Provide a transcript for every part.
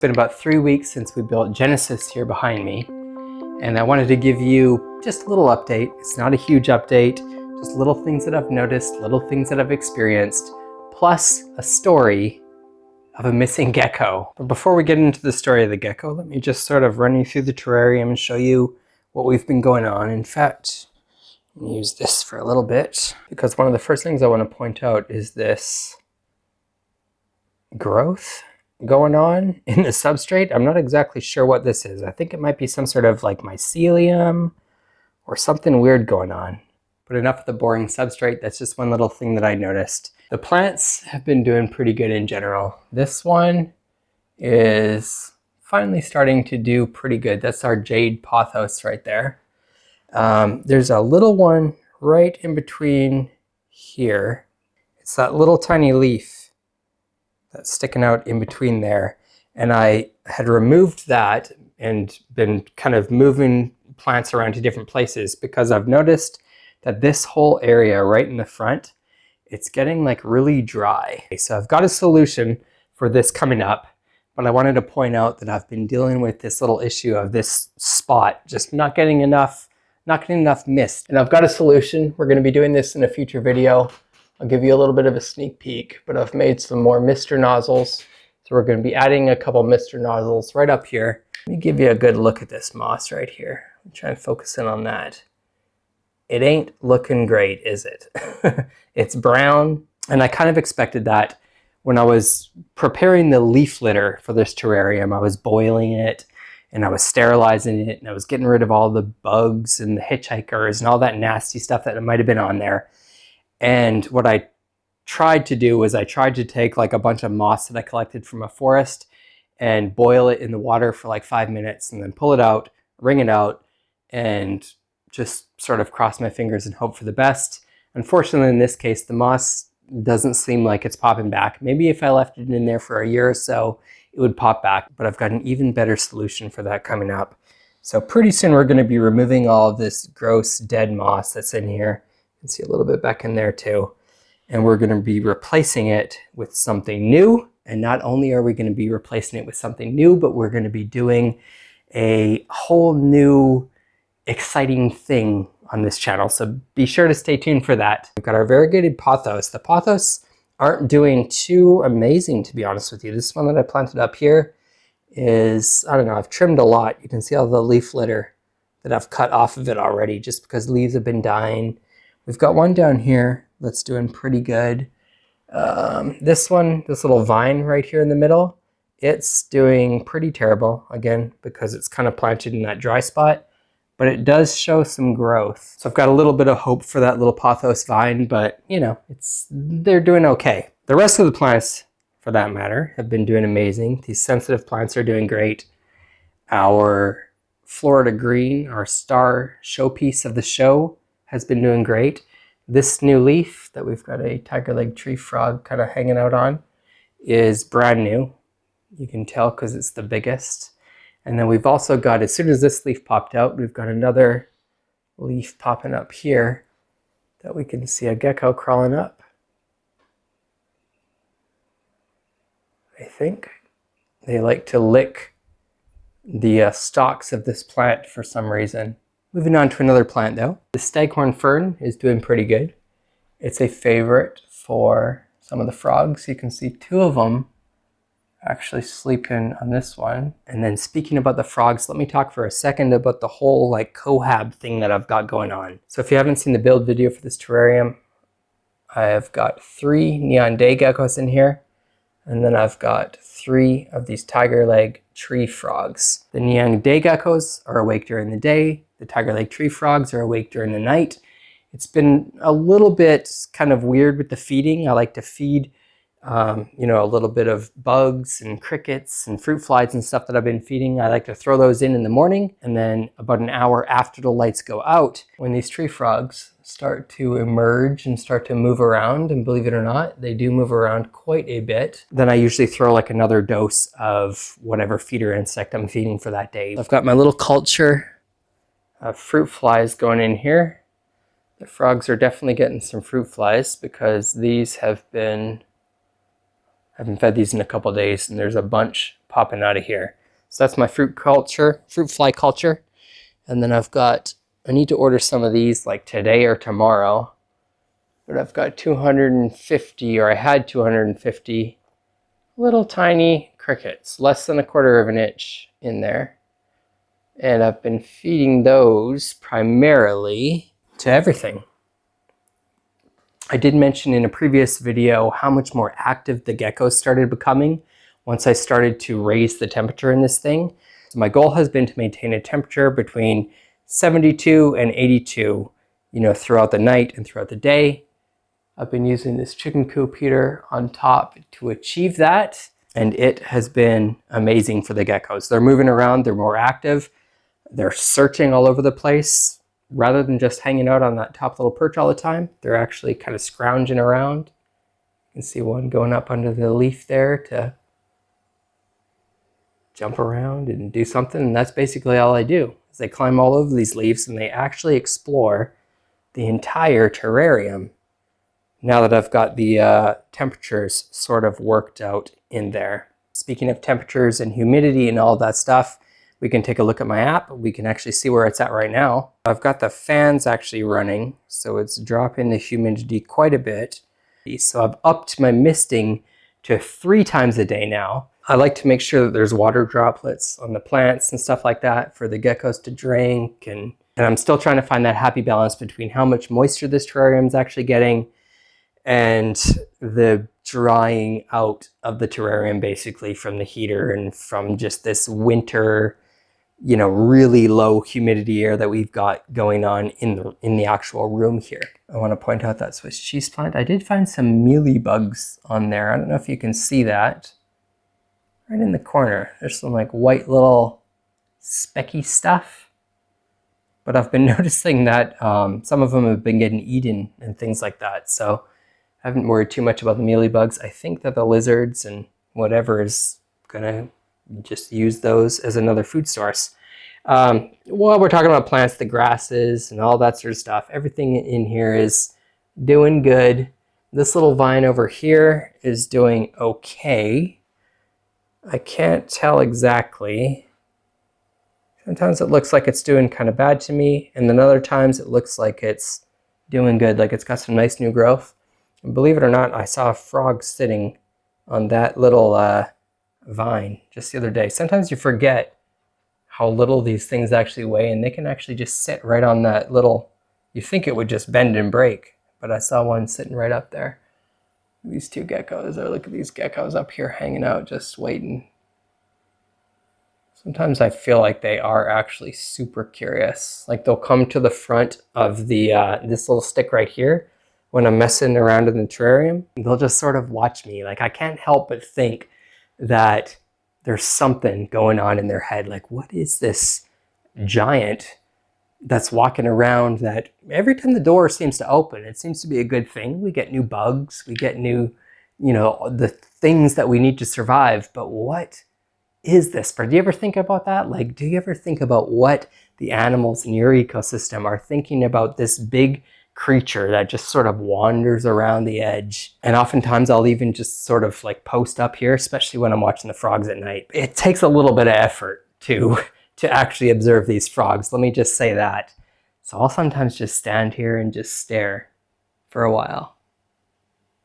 It's been about 3 weeks since we built Genesis here behind me, and I wanted to give you just a little update. It's not a huge update, just little things that I've noticed, little things that I've experienced, plus a story of a missing gecko. But before we get into the story of the gecko, let me just sort of run you through the terrarium and show you what we've been going on. In fact, I'm going to use this for a little bit, because one of the first things I want to point out is this growth going on in the substrate. I'm not exactly sure what this is. I think it might be some sort of like mycelium or something weird going on. But enough of the boring substrate. That's just one little thing that I noticed. The plants have been doing pretty good in general. This one is finally starting to do pretty good. That's our jade pothos right there. There's a little one right in between here. It's that little tiny leaf that's sticking out in between there. And I had removed that and been kind of moving plants around to different places because I've noticed that this whole area right in the front, it's getting like really dry. So I've got a solution for this coming up, but I wanted to point out that I've been dealing with this little issue of this spot just not getting enough mist. And I've got a solution. We're going to be doing this in a future video. I'll give you a little bit of a sneak peek, but I've made some more mister nozzles. So we're going to be adding a couple mister nozzles right up here. Let me give you a good look at this moss right here. I'm trying to focus in on that. It ain't looking great, is it? It's brown, and I kind of expected that when I was preparing the leaf litter for this terrarium. I was boiling it, and I was sterilizing it, and I was getting rid of all the bugs and the hitchhikers and all that nasty stuff that might have been on there. And what I tried to do was I tried to take like a bunch of moss that I collected from a forest and boil it in the water for like 5 minutes and then pull it out, wring it out, and just sort of cross my fingers and hope for the best. Unfortunately, in this case, the moss doesn't seem like it's popping back. Maybe if I left it in there for a year or so, it would pop back, but I've got an even better solution for that coming up. So pretty soon we're going to be removing all of this gross dead moss that's in here. You can see a little bit back in there too. And we're going to be replacing it with something new. And not only are we going to be replacing it with something new, but we're going to be doing a whole new exciting thing on this channel. So be sure to stay tuned for that. We've got our variegated pothos. The pothos aren't doing too amazing, to be honest with you. This one that I planted up here is, I don't know, I've trimmed a lot. You can see all the leaf litter that I've cut off of it already just because leaves have been dying. We've got one down here that's doing pretty good. This one, this little vine right here in the middle, it's doing pretty terrible, again, because it's kind of planted in that dry spot, but it does show some growth. So I've got a little bit of hope for that little pothos vine, but you know, they're doing okay. The rest of the plants, for that matter, have been doing amazing. These sensitive plants are doing great. Our Florida green, our star showpiece of the show, has been doing great. This new leaf that we've got a tiger leg tree frog kind of hanging out on is brand new. You can tell because it's the biggest. And then we've also got, as soon as this leaf popped out, we've got another leaf popping up here that we can see a gecko crawling up. I think they like to lick the stalks of this plant for some reason. Moving on to another plant though. The staghorn fern is doing pretty good. It's a favorite for some of the frogs. You can see 2 of them actually sleeping on this one. And then speaking about the frogs, let me talk for a second about the whole like cohab thing that I've got going on. So if you haven't seen the build video for this terrarium, I have got 3 neon day geckos in here. And then I've got 3 of these tiger leg tree frogs. The neon day geckos are awake during the day. The tiger leg tree frogs are awake during the night. It's been a little bit kind of weird with the feeding. I like to feed, you know, a little bit of bugs and crickets and fruit flies and stuff that I've been feeding. I like to throw those in the morning, and then about an hour after the lights go out, when these tree frogs start to emerge and start to move around, and believe it or not, they do move around quite a bit, then I usually throw like another dose of whatever feeder insect I'm feeding for that day. I've got my little culture of fruit flies going in here. The frogs are definitely getting some fruit flies because these have been haven't fed these in a couple days, and there's a bunch popping out of here. So that's my fruit fly culture. And then I need to order some of these like today or tomorrow. But I've got 250, or I had 250 little tiny crickets, less than 1/4 of an inch in there. And I've been feeding those primarily to everything. I did mention in a previous video how much more active the geckos started becoming once I started to raise the temperature in this thing. So my goal has been to maintain a temperature between 72 and 82, throughout the night and throughout the day. I've been using this chicken coop heater on top to achieve that, and it has been amazing for the geckos. They're moving around, they're more active, they're searching all over the place. Rather than just hanging out on that top little perch all the time, they're actually kind of scrounging around. You can see one going up under the leaf there to jump around and do something, and that's basically all I do. Is they climb all over these leaves and they actually explore the entire terrarium now that I've got the temperatures sort of worked out in there. Speaking of temperatures and humidity and all that stuff, we can take a look at my app. We can actually see where it's at right now. I've got the fans actually running, so it's dropping the humidity quite a bit. So I've upped my misting to 3 times a day now. I like to make sure that there's water droplets on the plants and stuff like that for the geckos to drink. And I'm still trying to find that happy balance between how much moisture this terrarium is actually getting and the drying out of the terrarium basically from the heater and from just this winter, really low humidity air that we've got going on in the actual room here. I want to point out that Swiss cheese plant. I did find some mealybugs on there. I don't know if you can see that. Right in the corner. There's some like white little specky stuff. But I've been noticing that some of them have been getting eaten and things like that. So I haven't worried too much about the mealybugs. I think that the lizards and whatever is gonna just use those as another food source. While we're talking about plants, the grasses and all that sort of stuff, everything in here is doing good. This little vine over here is doing okay. I can't tell exactly. Sometimes it looks like it's doing kind of bad to me, and then other times it looks like it's doing good, like it's got some nice new growth. And believe it or not, I saw a frog sitting on that little vine just the other day. Sometimes you forget how little these things actually weigh, and they can actually just sit right on that little, you think it would just bend and break, but I saw one sitting right up there. These 2 geckos, or look at these geckos up here hanging out, just waiting. Sometimes I feel like they are actually super curious. Like they'll come to the front of the this little stick right here when I'm messing around in the terrarium. They'll just sort of watch me. Like I can't help but think that there's something going on in their head. Like, what is this giant that's walking around that every time the door seems to open, it seems to be a good thing. We get new bugs, we get new, the things that we need to survive. But what is this? Do you ever think about that? Like, do you ever think about what the animals in your ecosystem are thinking about this big creature that just sort of wanders around the edge? And oftentimes I'll even just sort of like post up here, especially when I'm watching the frogs at night. It takes a little bit of effort to actually observe these frogs. Let me just say that. So I'll sometimes just stand here and just stare for a while.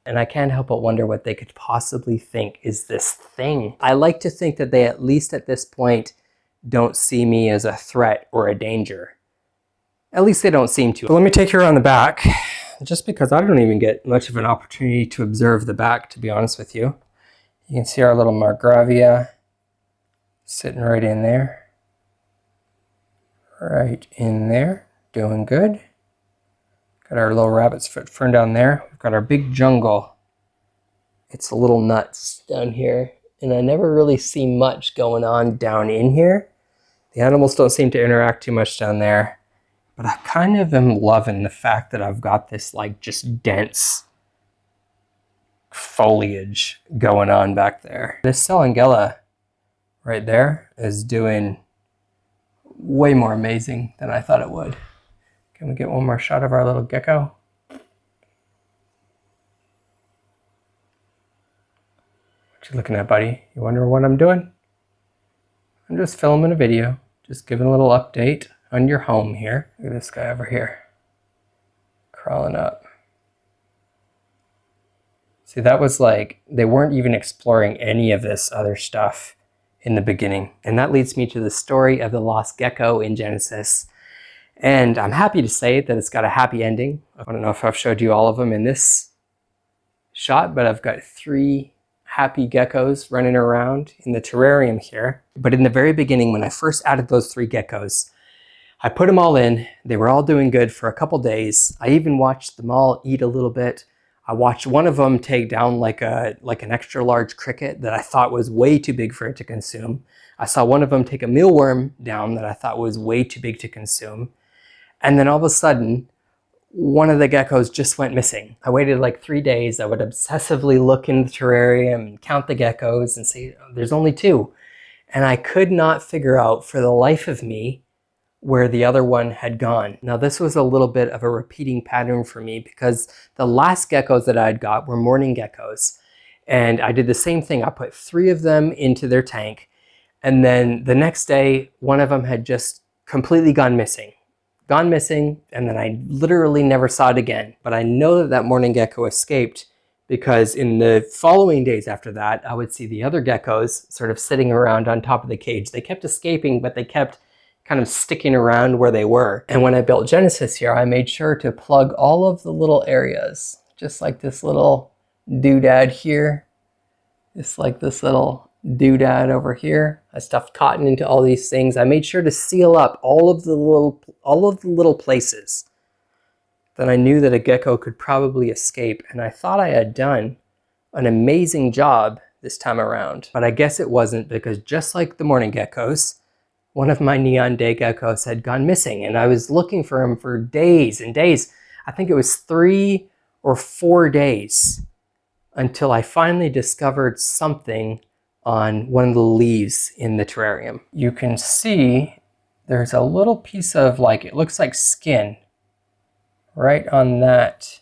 And I can't help but wonder what they could possibly think is this thing. I like to think that they, at least at this point, don't see me as a threat or a danger. At least they don't seem to. So let me take you around the back, just because I don't even get much of an opportunity to observe the back, to be honest with you. You can see our little Margravia sitting right in there. Right in there, doing good. Got our little rabbit's foot fern down there. We've got our big jungle. It's a little nuts down here, and I never really see much going on down in here. The animals don't seem to interact too much down there, but I kind of am loving the fact that I've got this like just dense foliage going on back there. This Selangella right there is doing way more amazing than I thought it would. Can we get one more shot of our little gecko? What you looking at, buddy? You wonder what I'm doing? I'm just filming a video, just giving a little update on your home here. Look at this guy over here, crawling up. See, that was like, they weren't even exploring any of this other stuff in the beginning. And that leads me to the story of the lost gecko in Genesis. And I'm happy to say that it's got a happy ending. I don't know if I've showed you all of them in this shot, but I've got 3 happy geckos running around in the terrarium here. But in the very beginning, when I first added those 3 geckos, I put them all in. They were all doing good for a couple days. I even watched them all eat a little bit. I watched one of them take down like an extra large cricket that I thought was way too big for it to consume. I saw one of them take a mealworm down that I thought was way too big to consume. And then all of a sudden, one of the geckos just went missing. I waited like 3 days. I would obsessively look in the terrarium and count the geckos and say, oh, there's only 2. And I could not figure out for the life of me where the other one had gone. Now this was a little bit of a repeating pattern for me because the last geckos that I had got were morning geckos. And I did the same thing. I put 3 of them into their tank. And then the next day, one of them had just completely gone missing. And then I literally never saw it again. But I know that that morning gecko escaped because in the following days after that, I would see the other geckos sort of sitting around on top of the cage. They kept escaping, but they kept kind of sticking around where they were. And when I built Genesis here, I made sure to plug all of the little areas, just like this little doodad here, just like this little doodad over here. I stuffed cotton into all these things. I made sure to seal up all of the little places that I knew that a gecko could probably escape. And I thought I had done an amazing job this time around, but I guess it wasn't, because just like the morning geckos, one of my neon day geckos had gone missing, and I was looking for him for days and days. I think it was 3 or 4 days until I finally discovered something on one of the leaves in the terrarium. You can see there's a little piece of, like, it looks like skin right on that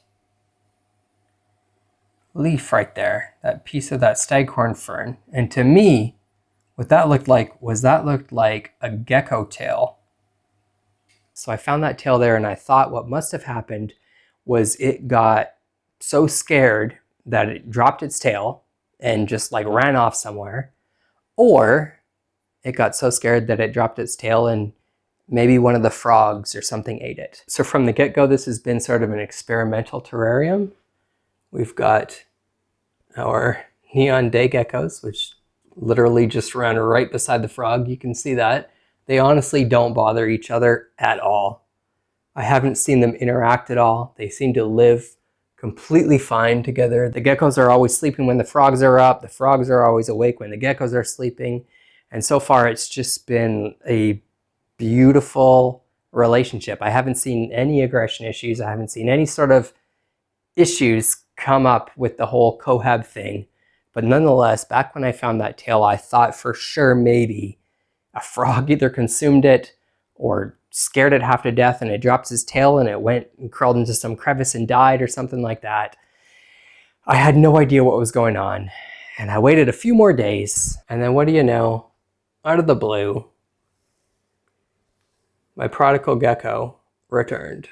leaf right there, that piece of that staghorn fern. And to me, what that looked like was a gecko tail. So I found that tail there, and I thought what must have happened was it got so scared that it dropped its tail and just like ran off somewhere, or it got so scared that it dropped its tail and maybe one of the frogs or something ate it. So from the get-go, this has been sort of an experimental terrarium. We've got our neon day geckos, which literally just run right beside the frog. You can see that. They honestly don't bother each other at all. I haven't seen them interact at all. They seem to live completely fine together. The geckos are always sleeping when the frogs are up. The frogs are always awake when the geckos are sleeping. And so far, it's just been a beautiful relationship. I haven't seen any aggression issues. I haven't seen any sort of issues come up with the whole cohab thing. But nonetheless, back when I found that tail, I thought for sure maybe a frog either consumed it or scared it half to death and it dropped its tail and it went and crawled into some crevice and died or something like that. I had no idea what was going on. And I waited a few more days, and then what do you know? Out of the blue, my prodigal gecko returned.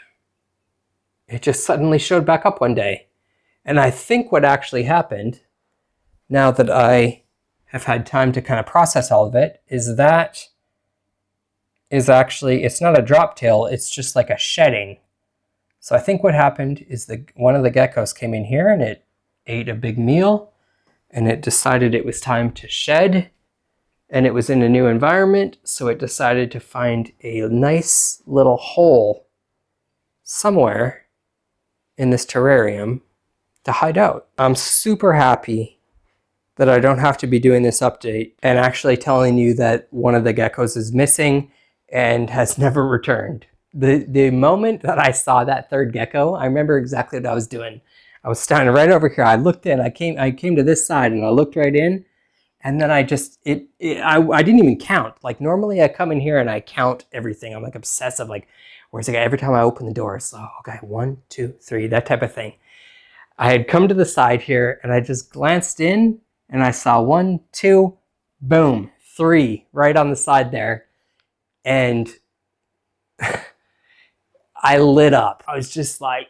It just suddenly showed back up one day. And I think what actually happened, now that I have had time to kind of process all of it, is that is actually, it's not a drop tail, it's just like a shedding. So I think what happened is one of the geckos came in here and it ate a big meal and it decided it was time to shed, and it was in a new environment, so it decided to find a nice little hole somewhere in this terrarium to hide out. I'm super happy that I don't have to be doing this update and actually telling you that one of the geckos is missing and has never returned. The moment that I saw that 3rd gecko, I remember exactly what I was doing. I was standing right over here. I looked in, I came to this side and I looked right in, and then I just, I didn't even count. Like normally I come in here and I count everything. I'm like obsessive, like where's the guy? Every time I open the door, it's like, okay, 1, 2, 3, that type of thing. I had come to the side here and I just glanced in and I saw 1, 2, boom, 3 right on the side there. And I lit up. I was just like,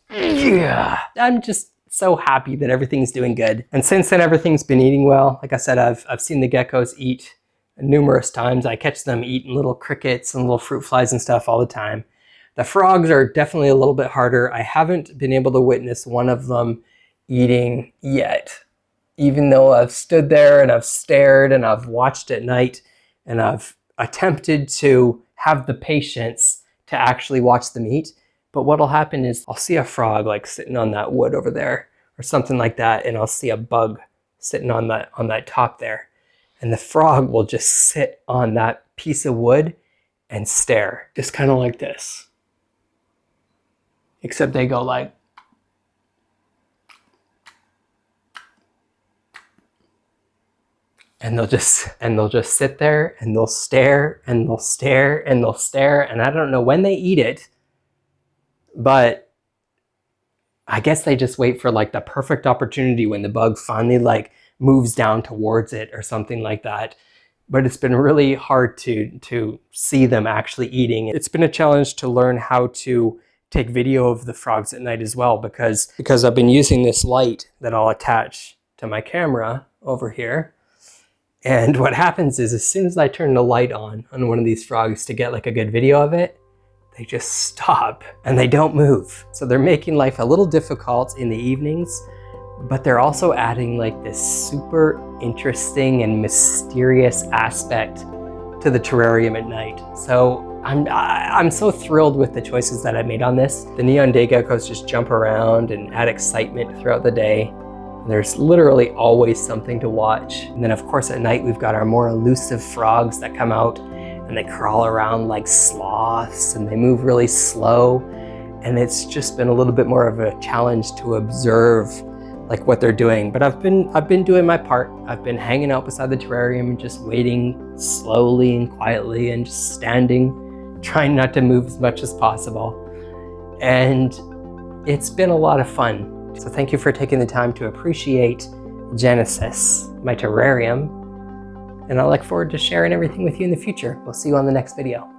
yeah. I'm just so happy that everything's doing good. And since then, everything's been eating well. Like I said, I've seen the geckos eat numerous times. I catch them eating little crickets and little fruit flies and stuff all the time. The frogs are definitely a little bit harder. I haven't been able to witness one of them eating yet, even though I've stood there and I've stared and I've watched at night and I've attempted to have the patience to actually watch them eat. But what'll happen is I'll see a frog like sitting on that wood over there or something like that, and I'll see a bug sitting on that top there. And the frog will just sit on that piece of wood and stare, just kind of like this. Except they go like, and they'll just sit there and they'll stare and they'll stare and they'll stare. And I don't know when they eat it, but I guess they just wait for like the perfect opportunity when the bug finally like moves down towards it or something like that. But it's been really hard to see them actually eating. It's been a challenge to learn how to take video of the frogs at night as well, because I've been using this light that I'll attach to my camera over here. And what happens is as soon as I turn the light on one of these frogs to get like a good video of it, they just stop and they don't move. So they're making life a little difficult in the evenings, but they're also adding like this super interesting and mysterious aspect to the terrarium at night. So I'm so thrilled with the choices that I made on this. The neon day geckos just jump around and add excitement throughout the day. There's literally always something to watch. And then of course at night we've got our more elusive frogs that come out and they crawl around like sloths and they move really slow. And it's just been a little bit more of a challenge to observe like what they're doing. But I've been doing my part. I've been hanging out beside the terrarium and just waiting slowly and quietly and just standing, trying not to move as much as possible. And it's been a lot of fun. So thank you for taking the time to appreciate Genesis, my terrarium. And I look forward to sharing everything with you in the future. We'll see you on the next video.